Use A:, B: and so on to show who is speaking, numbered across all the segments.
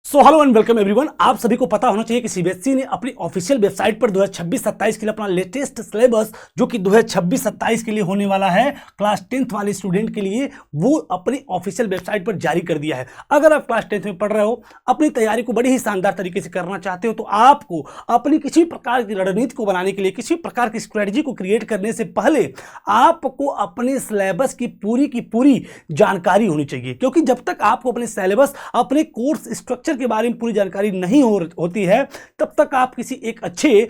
A: So hello and welcome everyone. आप सभी को पता होना चाहिए कि सीबीएसई ने अपनी ऑफिशियल वेबसाइट पर 2026-27 के लिए अपना लेटेस्ट सिलेबस जो कि 2026-27 के लिए होने वाला है क्लास 10th वाले स्टूडेंट के लिए, वो अपनी ऑफिशियल वेबसाइट पर जारी कर दिया है। अगर आप क्लास 10th में पढ़ रहे हो, अपनी तैयारी को बड़ी ही शानदार तरीके से करना चाहते हो, तो आपको अपनी किसी प्रकार की रणनीति को बनाने के लिए, किसी प्रकार की स्ट्रेटजी को क्रिएट करने से पहले आपको अपने सिलेबस की पूरी जानकारी होनी चाहिए। क्योंकि जब तक आपको अपने सिलेबस, अपने कोर्स स्ट्रक्चर के बारे में पूरी जानकारी नहीं होती है, तब तक आप किसी एक अच्छे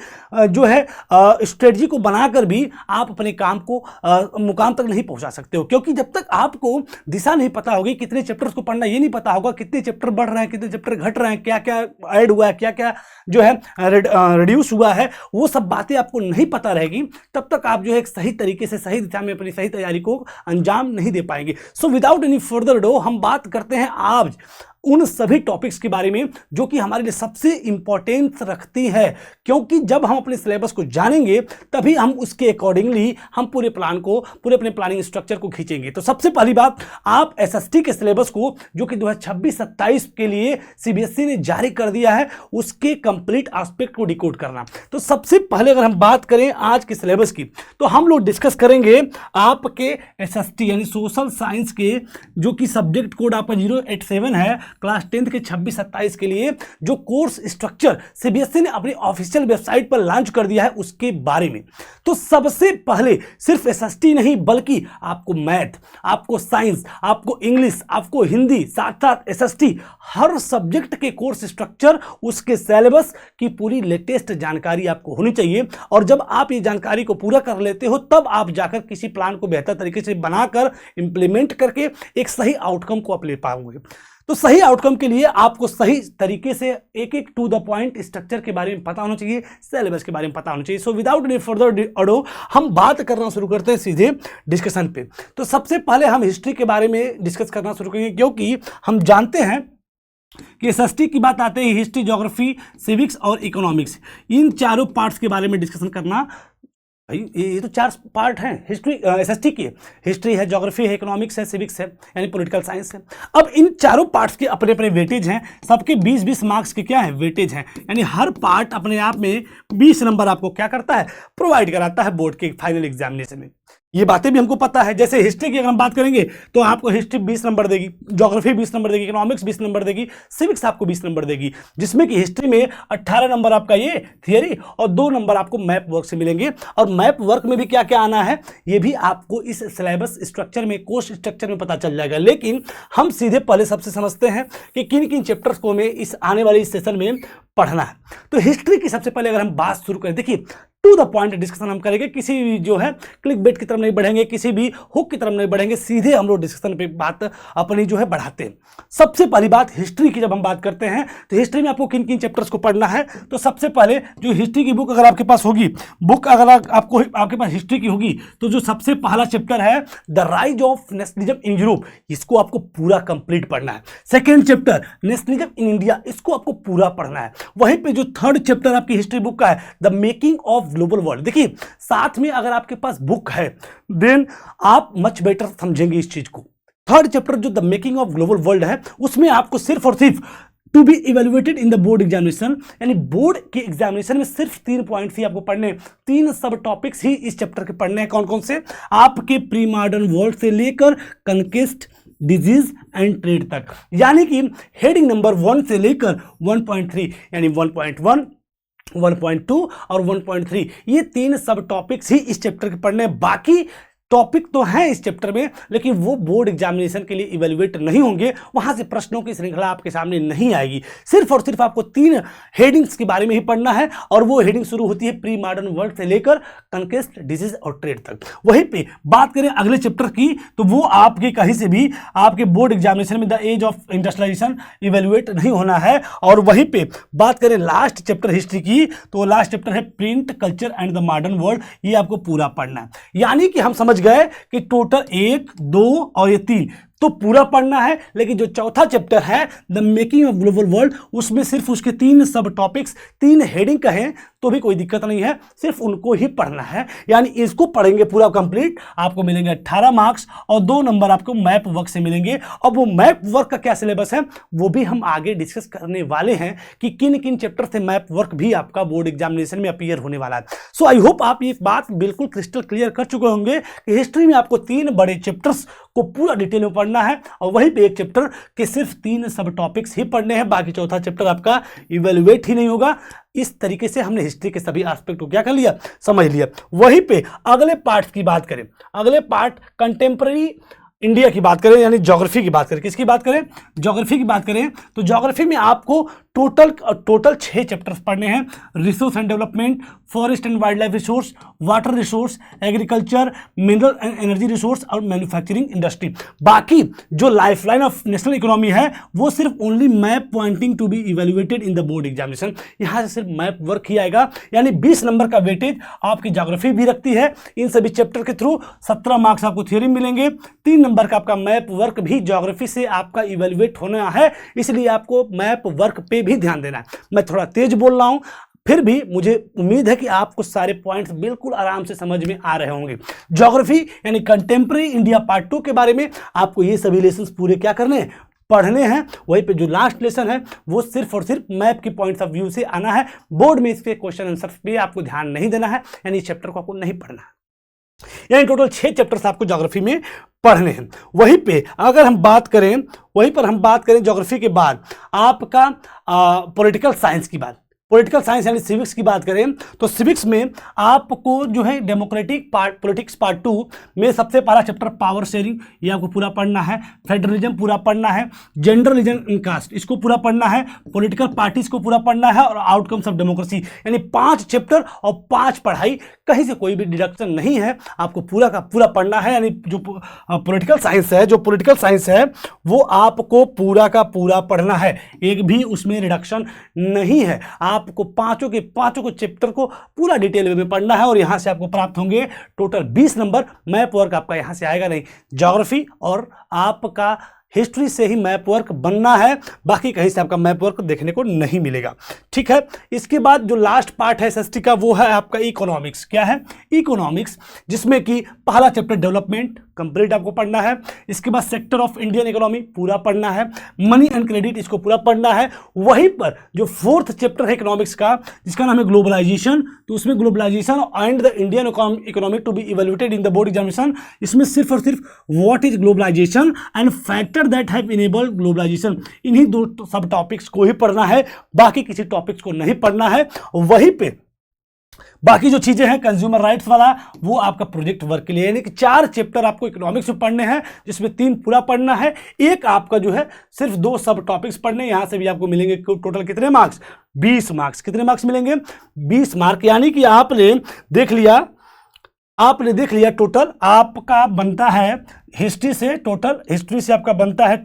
A: स्ट्रेटजी को बनाकर भी आप अपने काम को मुकाम तक नहीं पहुंचा सकते हो। क्योंकि जब तक आपको दिशा नहीं पता होगी, कितने चैप्टर्स को पढ़ना ये नहीं पता होगा, कितने चैप्टर बढ़ रहे हैं, कितने चैप्टर घट रहे हैं, क्या क्या ऐड हुआ है, क्या क्या रिड्यूस हुआ है, वो सब बातें आपको नहीं पता रहेगी, तब तक आप एक सही तरीके से, सही दिशा में अपनी सही तैयारी को अंजाम नहीं दे पाएंगे। So without any further ado हम बात करते हैं आज उन सभी टॉपिक्स के बारे में जो कि हमारे लिए सबसे इंपॉर्टेंस रखती है। क्योंकि जब हम अपने सिलेबस को जानेंगे तभी हम उसके अकॉर्डिंगली हम पूरे अपने प्लानिंग स्ट्रक्चर को खींचेंगे। तो सबसे पहली बात, आप एसएसटी के सिलेबस को जो कि 2026-27 के लिए सीबीएसई ने जारी कर दिया है, उसके कंप्लीट एस्पेक्ट को डिकोड करना। तो सबसे पहले अगर हम बात करें आज के सिलेबस की, तो हम लोग डिस्कस करेंगे आपके एसएसटी यानी सोशल साइंस के जो कि सब्जेक्ट कोड आपका 087 है क्लास 10th के 26-27 के लिए, जो कोर्स स्ट्रक्चर सीबीएसई ने अपनी ऑफिशियल वेबसाइट पर लॉन्च कर दिया है उसके बारे में। तो सबसे पहले सिर्फ एसएसटी नहीं, बल्कि आपको मैथ, आपको साइंस, आपको इंग्लिश, आपको हिंदी, साथ साथ एसएसटी, हर सब्जेक्ट के कोर्स स्ट्रक्चर, उसके सिलेबस की पूरी लेटेस्ट जानकारी आपको होनी चाहिए। और जब आप ये जानकारी को पूरा कर लेते हो, तब आप जाकर किसी प्लान को बेहतर तरीके से बनाकर इंप्लीमेंट करके एक सही आउटकम को आप ले पाओगे। तो सही आउटकम के लिए आपको सही तरीके से एक एक टू द पॉइंट स्ट्रक्चर के बारे में पता होना चाहिए, सिलेबस के बारे में पता होना चाहिए। सो विदाउट एनी फर्दर अडो हम बात करना शुरू करते हैं सीधे डिस्कशन पे। तो सबसे पहले हम हिस्ट्री के बारे में डिस्कस करना शुरू करेंगे, क्योंकि हम जानते हैं कि एसएसटी की बात आते ही हिस्ट्री, ज्योग्राफी, सिविक्स और इकोनॉमिक्स, इन चारों पार्ट्स के बारे में डिस्कशन करना। भाई ये तो चार पार्ट हैं हिस्ट्री एसएसटी की। हिस्ट्री है, ज्योग्राफी है, इकोनॉमिक्स है, सिविक्स है यानी पॉलिटिकल साइंस है। अब इन चारों पार्ट्स के अपने अपने वेटेज हैं, सबके 20-20 मार्क्स के क्या है वेटेज हैं, यानी हर पार्ट अपने आप में 20 नंबर आपको क्या करता है, प्रोवाइड कराता है बोर्ड के फाइनल एग्जामिनेशन में। ये बातें भी हमको पता है। जैसे हिस्ट्री की अगर हम बात करेंगे तो आपको हिस्ट्री 20 नंबर देगी, ज्योग्राफी 20 नंबर देगी, इकोनॉमिक्स 20 नंबर देगी, सिविक्स आपको 20 नंबर देगी, जिसमें कि हिस्ट्री में 18 नंबर आपका ये थियरी और 2 नंबर आपको मैप वर्क से मिलेंगे। और मैप वर्क में भी क्या क्या आना है, ये भी आपको इस सिलेबस स्ट्रक्चर में, कोर्स स्ट्रक्चर में पता चल जाएगा। लेकिन हम सीधे पहले सबसे समझते हैं कि किन किन चैप्टर्स को हमें इस आने वाले सेशन में पढ़ना है। तो हिस्ट्री की सबसे पहले अगर हम बात शुरू करें, देखिए टू द पॉइंट डिस्कशन हम करेंगे, किसी भी क्लिक बेट की तरफ नहीं बढ़ेंगे, किसी भी हुक की तरफ नहीं बढ़ेंगे, सीधे हम लोग डिस्कशन पे बात अपनी बढ़ाते हैं। सबसे पहली बात, हिस्ट्री की जब हम बात करते हैं तो हिस्ट्री में आपको किन किन चैप्टर्स को पढ़ना है। तो सबसे पहले जो हिस्ट्री की बुक अगर आपके पास होगी, आपके पास हिस्ट्री की होगी, तो जो सबसे पहला चैप्टर है the rise of nationalism in Europe, इसको आपको पूरा कंप्लीट पढ़ना है। Second chapter nationalism in India, इसको आपको पूरा पढ़ना है। वहीं पे जो थर्ड चैप्टर आपकी हिस्ट्री बुक का है the making of global world, देखिए साथ में अगर आपके पास बुक है देन आप मच बेटर समझेंगे इस चीज को। थर्ड चैप्टर जो the making of global world है, उसमें आपको सिर्फ और सिर्फ to be evaluated in the board examination, यानी बोर्ड के एग्जामिनेशन में सिर्फ 3 पॉइंट्स ही आपको पढ़ने, 3 सब टॉपिक्स ही इस चैप्टर के पढ़ने हैं। कौन कौन से, आपके प्री मॉडर्न वर्ल्ड से लेकर कनक्वेस्ट, डिजीज एंड ट्रेड तक, यानी कि हेडिंग नंबर 1 से लेकर 1.3 यानी 1.1, 1.2 और 1.3, ये 3 सब टॉपिक्स ही इस चैप्टर के पढ़ने हैं। बाकी टॉपिक तो हैं इस चैप्टर में, लेकिन वो बोर्ड एग्जामिनेशन के लिए इवेल्युएट नहीं होंगे, वहां से प्रश्नों की श्रृंखला आपके सामने नहीं आएगी। सिर्फ और सिर्फ आपको 3 हेडिंग्स के बारे में ही पढ़ना है, और वो हेडिंग शुरू होती है प्री मॉडर्न वर्ल्ड से लेकर कनक्वेस्ट, डिजीज और ट्रेड तक। वहीं पे बात करें अगले चैप्टर की, तो वो आपके कहीं से भी आपके बोर्ड एग्जामिनेशन में the age of industrialisation evaluate नहीं होना है। और वहीं पे बात करें लास्ट चैप्टर हिस्ट्री की, तो लास्ट चैप्टर है print culture and the modern world, ये आपको पूरा पढ़ना है। यानी कि हम समझ गए कि टोटल 1, 2 और ये 3 तो पूरा पढ़ना है। लेकिन जो चौथा चैप्टर है the making of global world, उसमें सिर्फ उसके 3 सब टॉपिक्स, 3 हेडिंग कहें तो भी कोई दिक्कत नहीं है, सिर्फ उनको ही पढ़ना है। यानी इसको पढ़ेंगे पूरा कंप्लीट, आपको मिलेंगे 18 मार्क्स और 2 नंबर आपको मैप वर्क से मिलेंगे। अब वो मैप वर्क का क्या सिलेबस है वो भी हम आगे डिस्कस करने वाले हैं कि किन किन चैप्टर से मैप वर्क भी आपका बोर्ड एग्जामिनेशन में अपीयर होने वाला है। सो आई होप आप ये बात बिल्कुल क्रिस्टल क्लियर कर चुके होंगे कि हिस्ट्री में आपको 3 बड़े चैप्टर्स को पूरा डिटेल में पढ़ना है और वहीं पे एक चैप्टर के सिर्फ 3 सब टॉपिक्स ही पढ़ने हैं, बाकी चौथा चैप्टर आपका इवेल्युएट ही नहीं होगा। इस तरीके से हमने हिस्ट्री के सभी एस्पेक्ट को क्या कर लिया, समझ लिया। वहीं पे अगले पार्ट की बात करें, अगले पार्ट कंटेम्प्रेरी इंडिया की बात करें, यानी ज्योग्राफी की बात करें। किसकी बात करें? ज्योग्राफी की बात करें तो ज्योग्राफी में आपको टोटल 6 चैप्टर्स पढ़ने हैं। Resource and development, forest and wild life resource, water resource, agriculture, mineral and energy resource और मैन्युफैक्चरिंग इंडस्ट्री। बाकी जो लाइफलाइन ऑफ नेशनल इकोनॉमी है वो सिर्फ only map pointing to be evaluated in the board examination. यहां से सिर्फ map work ही आएगा, यानी 20 नंबर का वेटेज आपकी ज्योग्राफी भी रखती है। इन सभी चैप्टर के थ्रू 17 मार्क्स आपको थ्योरी मिलेंगे, 3 नंबर का आपका मैप वर्क भी ज्योग्राफी से आपका इवेल्युएट होना है, इसलिए आपको मैप वर्क पे भी ध्यान देना है। मैं थोड़ा तेज बोल रहा हूं, फिर भी मुझे उम्मीद है कि आपको सारे पॉइंट्स बिल्कुल आराम से समझ में आ रहे होंगे। ज्योग्राफी यानी कंटेम्प्रेरी इंडिया पार्ट 2 के बारे में आपको ये सभी लेसन्स पूरे क्या करने हैं, पढ़ने हैं। वहीं पे जो लास्ट लेसन है वो सिर्फ और सिर्फ मैप की पॉइंट्स ऑफ व्यू से आना है। बोर्ड में इसके क्वेश्चन आंसर पे आपको ध्यान नहीं देना है, यानी चैप्टर को आपको नहीं पढ़ना है। यानी टोटल 6 चैप्टर्स आपको ज्योग्राफी में पढ़ने हैं। वहीं पे अगर हम बात करें, वहीं पर हम बात करें ज्योग्राफी के बाद आपका पॉलिटिकल साइंस की बात, पॉलिटिकल साइंस यानी सिविक्स की बात करें तो सिविक्स में आपको जो है डेमोक्रेटिक पॉलिटिक्स पार्ट 2 में सबसे पहला चैप्टर पावर शेयरिंग, ये आपको पूरा पढ़ना है। फेडरलिज्म पूरा पढ़ना है। जेंडर रिलीजन एंड कास्ट इसको पूरा पढ़ना है। पॉलिटिकल पार्टीज को पूरा पढ़ना है और आउटकम्स ऑफ डेमोक्रेसी, यानी 5 चैप्टर और 5 पढ़ाई, कहीं से कोई भी डिडक्शन नहीं है, आपको पूरा का पूरा पढ़ना है। यानी जो पॉलिटिकल साइंस है वो आपको पूरा का पूरा पढ़ना है, एक भी उसमें रिडक्शन नहीं है। आपको पांचों को चैप्टर को पूरा डिटेल में पढ़ना है और यहां से आपको प्राप्त होंगे टोटल 20 नंबर। मैप वर्क आपका यहां से आएगा नहीं, ज्योग्राफी और आपका हिस्ट्री से ही मैप वर्क बनना है, बाकी कहीं से आपका मैप वर्क देखने को नहीं मिलेगा। ठीक है, इसके बाद जो लास्ट पार्ट है एसएसटी का वो है आपका इकोनॉमिक्स। क्या है? इकोनॉमिक्स, जिसमें कि पहला चैप्टर डेवलपमेंट कंप्लीट आपको पढ़ना है। इसके बाद सेक्टर ऑफ इंडियन इकोनॉमी पूरा पढ़ना है। मनी एंड क्रेडिट इसको पूरा पढ़ना है। वहीं पर जो 4th चैप्टर है इकोनॉमिक्स का, जिसका नाम है ग्लोबलाइजेशन, तो उसमें globalisation and the Indian economic to be evaluated in the board examination, इसमें सिर्फ और सिर्फ what is globalisation and factor that have enabled globalisation, इन्हीं 2 सब टॉपिक्स को ही पढ़ना है, बाकी किसी टॉपिक्स को नहीं पढ़ना है। वहीं पे बाकी जो चीजें हैं कंज्यूमर राइट्स वाला वो आपका प्रोजेक्ट वर्क के लिए, यानी कि 4 चैप्टर आपको इकोनॉमिक्स में पढ़ने हैं, जिसमें 3 पूरा पढ़ना है। एक आपका जो है सिर्फ 2 सब टॉपिक्स पढ़ने, यहां से भी आपको मिलेंगे टोटल कितने मार्क्स? 20 मार्क्स। कितने मार्क्स मिलेंगे? 20 मार्क। यानी कि आपने देख लिया टोटल आपका बनता है हिस्ट्री से आपका बनता है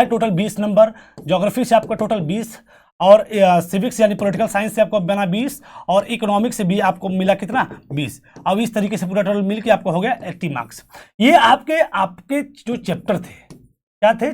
A: टोटल 20 नंबर, ज्योग्राफी से आपका टोटल 20 और सिविक्स यानी पॉलिटिकल साइंस से आपको बना 20 और इकोनॉमिक्स से भी आपको मिला कितना? 20। अब इस तरीके से पूरा टोटल मिलके आपको हो गया 80 मार्क्स। ये आपके जो चैप्टर थे, क्या थे?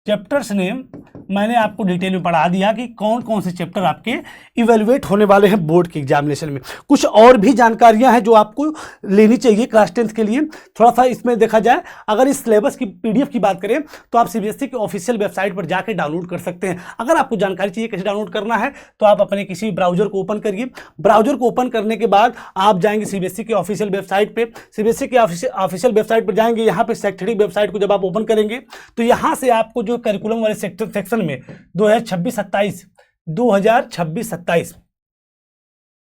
A: चैप्टर्स नेम मैंने आपको डिटेल में पढ़ा दिया कि कौन कौन से चैप्टर आपके इवेल्युएट होने वाले हैं बोर्ड के एग्जामिनेशन में। कुछ और भी जानकारियां हैं जो आपको लेनी चाहिए क्लास 10th के लिए। थोड़ा सा इसमें देखा जाए, अगर इस सिलेबस की PDF की बात करें तो आप CBSE की ऑफिशियल वेबसाइट पर जाकर डाउनलोड कर सकते हैं। अगर आपको जानकारी चाहिए कैसे डाउनलोड करना है तो आप अपने किसी ब्राउजर को ओपन करिए। ब्राउजर को ओपन करने के बाद आप जाएंगे CBSE की ऑफिशियल वेबसाइट पर। CBSE की ऑफिशियल वेबसाइट पर जाएंगे, यहाँ पे शैक्षणिक वेबसाइट को जब आप ओपन करेंगे तो यहाँ से आपको जो करिकुलम वाले सेक्शन में 2026-27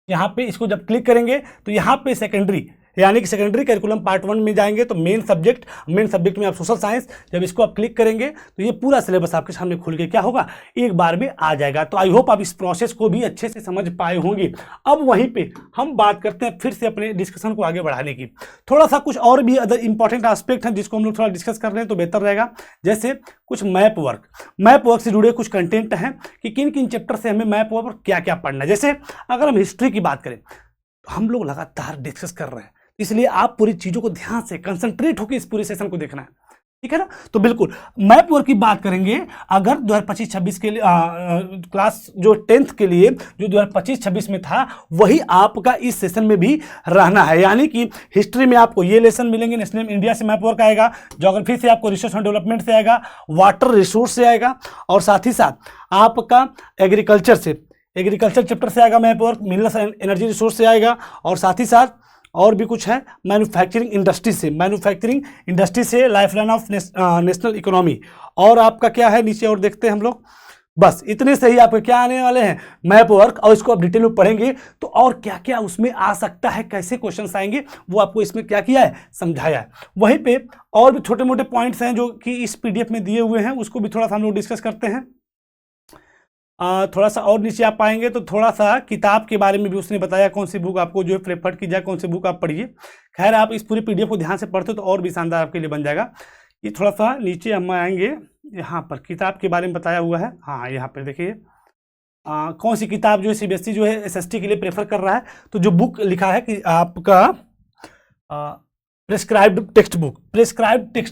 A: यहां पे इसको जब क्लिक करेंगे तो यहां पे सेकेंडरी यानी कि सेकेंडरी करिकुलम पार्ट 1 में जाएंगे तो मेन सब्जेक्ट में आप सोशल साइंस, जब इसको आप क्लिक करेंगे तो ये पूरा सिलेबस आपके सामने खुल के क्या होगा? एक बार में आ जाएगा। तो आई होप आप इस प्रोसेस को भी अच्छे से समझ पाए होंगे। अब वहीं पे हम बात करते हैं फिर से अपने डिस्कशन को आगे बढ़ाने की। थोड़ा सा कुछ और भी अदर इंपॉर्टेंट एस्पेक्ट हैं जिसको हम लोग थोड़ा डिस्कस कर रहे हैं तो बेहतर रहेगा। जैसे कुछ मैप वर्क से जुड़े कुछ कंटेंट हैं कि किन किन चैप्टर से हमें मैप वर्क क्या क्या पढ़ना है। जैसे अगर हम हिस्ट्री की बात करें, हम लोग लगातार डिस्कस कर रहे हैं इसलिए आप पूरी चीजों को ध्यान से कंसंट्रेट होकर इस पूरे सेशन को देखना है, ठीक है ना। तो बिल्कुल मैप वर्क की बात करेंगे, अगर 2025-26 के लिए क्लास जो 10th के लिए जो 2025-26 में था वही आपका इस सेशन में भी रहना है। यानी कि हिस्ट्री में आपको ये लेसन मिलेंगे, नेशनल इंडिया से मैप वर्क आएगा, ज्योग्राफी से आपको रिसर्च एंड डेवलपमेंट से आएगा, वाटर रिसोर्स से आएगा, और साथ ही साथ आपका एग्रीकल्चर चैप्टर से आएगा map work, minerals and energy resource से आएगा, और साथ ही साथ और भी कुछ है मैन्युफैक्चरिंग इंडस्ट्री से लाइफलाइन ऑफ नेशनल इकोनॉमी, और आपका क्या है नीचे और देखते हैं हम लोग। बस इतने से ही आपके क्या आने वाले हैं, मैप वर्क, और इसको आप डिटेल में पढ़ेंगे तो और क्या क्या उसमें आ सकता है, कैसे क्वेश्चंस आएंगे, वो आपको इसमें क्या किया है, समझाया है। वहीं पे और भी छोटे मोटे पॉइंट्स हैं जो कि इस पीडीएफ में दिए हुए हैं, उसको भी थोड़ा सा हम लोग डिस्कस करते हैं। थोड़ा सा और नीचे आप पाएंगे तो थोड़ा सा किताब के बारे में भी उसने बताया, कौन सी बुक आपको जो है प्रेफर की जाए, कौन सी बुक आप पढ़िए। खैर आप इस पूरी पीडीएफ को ध्यान से पढ़ते तो और भी शानदार आपके लिए बन जाएगा। ये थोड़ा सा नीचे हम आएंगे, यहाँ पर किताब के बारे में बताया हुआ है। हाँ यहाँ पर देखिए कौन सी किताब जो है सीबीएसई जो है एसएसटी के लिए प्रेफर कर रहा है। तो जो बुक लिखा है कि आपका प्रेस्क्राइब्ड टेक्स्ट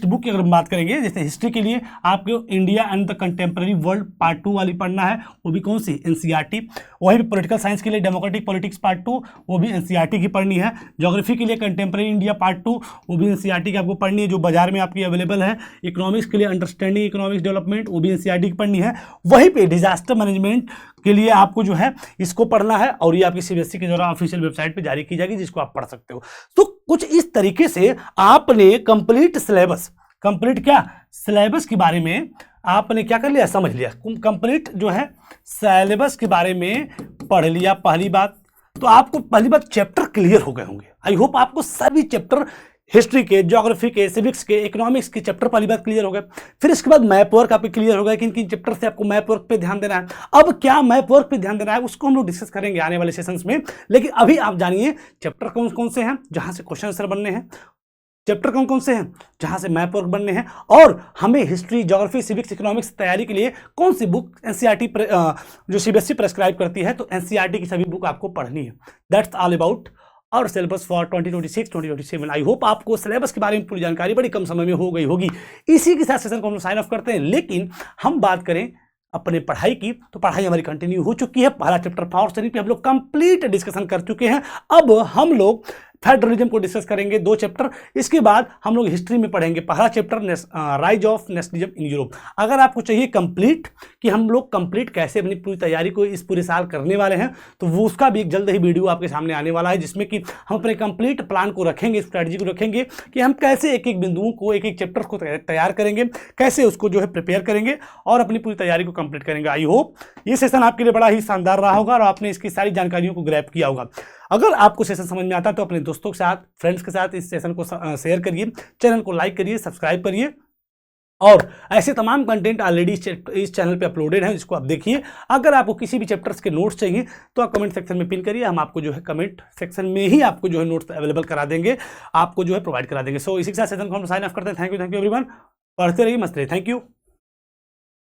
A: बुक की अगर हम बात करेंगे, जैसे हिस्ट्री के लिए आपको India and the contemporary world part 2 वाली पढ़ना है, वो भी कौन सी, एनसीईआरटी। वहीं भी पॉलिटिकल साइंस के लिए डेमोक्रेटिक पॉलिटिक्स पार्ट 2, वो भी एनसीईआरटी की पढ़नी है। ज्योग्राफी के लिए कंटेम्प्रेरी इंडिया पार्ट 2, वो भी एनसीईआरटी की आपको पढ़नी है, जो बाजार में आपकी अवेलेबल है। इकोनॉमिक्स के लिए अंडरस्टैंडिंग इकोनॉमिक्स डेवलपमेंट, वो भी एनसीईआरटी की पढ़नी है। वहीं पर डिजास्टर मैनेजमेंट के लिए आपको जो है इसको पढ़ना है, और ये आपकी सीबीएसई के द्वारा ऑफिशियल वेबसाइट पे जारी की जाएगी, जिसको आप पढ़ सकते हो। तो कुछ इस तरीके से आपने कंप्लीट सिलेबस के बारे में आपने क्या कर लिया, समझ लिया। कंप्लीट जो है सिलेबस के बारे में पढ़ लिया। पहली बात तो आपको चैप्टर क्लियर हो गए होंगे। आई होप आपको सभी चैप्टर, हिस्ट्री के, ज्योग्राफी के, सिविक्स के, इकोनॉमिक्स के चैप्टर पहली बात क्लियर हो गए। फिर इसके बाद मैप वर्क आपको क्लियर हो गया, किन किन चैप्टर से आपको मैप वर्क पे ध्यान देना है। अब क्या मैप वर्क पे ध्यान देना है उसको हम लोग डिस्कस करेंगे आने वाले सेशंस में। लेकिन अभी आप जानिए चैप्टर कौन कौन से हैं जहां से क्वेश्चन आंसर बनने हैं, चैप्टर कौन कौन से हैं जहां से मैप वर्क बनने हैं, और हमें हिस्ट्री, ज्योग्राफी, सिविक्स, इकोनॉमिक्स तैयारी के लिए कौन सी बुक एनसीईआरटी जो सीबीएसई प्रेस्क्राइब करती है, तो एनसीईआरटी की सभी बुक आपको पढ़नी है। दैट्स ऑल अबाउट और सिलेबस फॉर 2026-2027। आई होप आपको सिलेबस के बारे में पूरी जानकारी बड़ी कम समय में हो गई होगी। इसी के साथ सेशन को हम साइन ऑफ करते हैं। लेकिन हम बात करें अपने पढ़ाई की, तो पढ़ाई हमारी कंटिन्यू हो चुकी है। पहला चैप्टर पावर शेयरिंग पे हम लोग कंप्लीट डिस्कशन कर चुके हैं। अब हम लोग फेडरलिज्म को डिस्कस करेंगे 2 चैप्टर। इसके बाद हम लोग हिस्ट्री में पढ़ेंगे पहला chapter rise of nationalism in Europe. अगर आपको चाहिए कंप्लीट कि हम लोग कंप्लीट कैसे अपनी पूरी तैयारी को इस पूरे साल करने वाले हैं, तो वो उसका भी एक जल्द ही वीडियो आपके सामने आने वाला है, जिसमें कि हम अपने कंप्लीट प्लान को रखेंगे, स्ट्रैटेजी को रखेंगे कि हम कैसे एक एक बिंदुओं को, एक एक चैप्टर को तैयार करेंगे, कैसे उसको जो है प्रिपेयर करेंगे और अपनी पूरी तैयारी को कंप्लीट करेंगे। आई होप ये सेशन आपके लिए बड़ा ही शानदार रहा होगा और आपने इसकी सारी जानकारियों को ग्रैब किया होगा। अगर आपको सेशन समझ में आता है तो अपने दोस्तों के साथ, फ्रेंड्स के साथ इस सेशन को शेयर करिए, चैनल को लाइक करिए, सब्सक्राइब करिए, और ऐसे तमाम कंटेंट ऑलरेडी इस चैनल पे अपलोडेड हैं, जिसको आप देखिए। अगर आपको किसी भी चैप्टर्स के नोट्स चाहिए तो आप कमेंट सेक्शन में पिन करिए, हम आपको जो है कमेंट सेक्शन में ही आपको जो है नोट्स अवेलेबल करा देंगे, आपको जो है प्रोवाइड करा देंगे। सो इसी के साथ सेशन को हम साइन ऑफ करते हैं। Thank you everyone. पढ़ते रहिए, मस्त रहिए। Thank you.